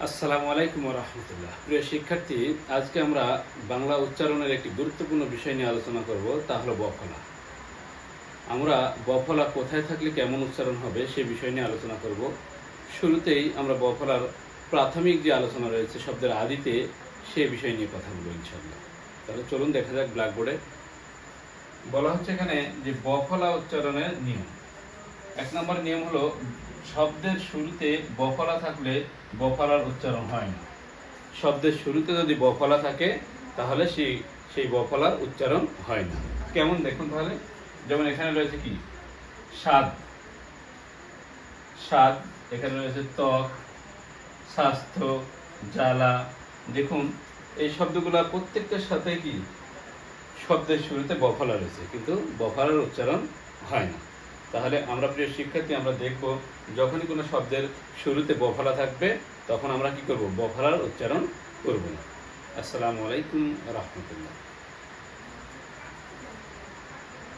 আসসালামু আলাইকুম ওয়া রাহমাতুল্লাহ। প্রিয় শিক্ষার্থী, আজকে আমরা বাংলা উচ্চারণের একটি গুরুত্বপূর্ণ বিষয় নিয়ে আলোচনা করব, তা হলো বফলা। আমরা বফলা কোথায় থাকলে কেমন উচ্চারণ হবে সে বিষয় নিয়ে আলোচনা করব। শুরুতেই আমরা বফলার প্রাথমিক যে আলোচনা রয়েছে শব্দের আদিতে সে বিষয় নিয়ে কথা বলবো ইনশাআল্লাহ। তাহলে চলুন দেখা যাক ব্ল্যাকবোর্ডে। বলা হচ্ছে এখানে যে বফলা উচ্চারণের নিয়ম। 1 নম্বর নিয়ম হলো শব্দের শুরুতে বফলা থাকলে বফলার উচ্চারণ হয় না। শব্দের শুরুতে যদি বফলা থাকে তাহলে সেই বফলার উচ্চারণ হয় না। কেমন দেখুন তাহলে, যেমন এখানে রয়েছে কি স্বাদ, স্বাদ, এখানে রয়েছে ত্বক, স্বাস্থ্য, জ্বালা। দেখুন এই শব্দগুলো প্রত্যেকটার সাথে কি শব্দের শুরুতে বফলা রয়েছে, কিন্তু বফলার উচ্চারণ হয় না। তাহলে আমরা প্রিয় শিক্ষার্থী আমরা দেখব যখনই কোনো শব্দের শুরুতে বফলা থাকবে তখন আমরা কি করব, বফলার উচ্চারণ করব না। আসসালামু আলাইকুম রাহমাতুল্লাহ।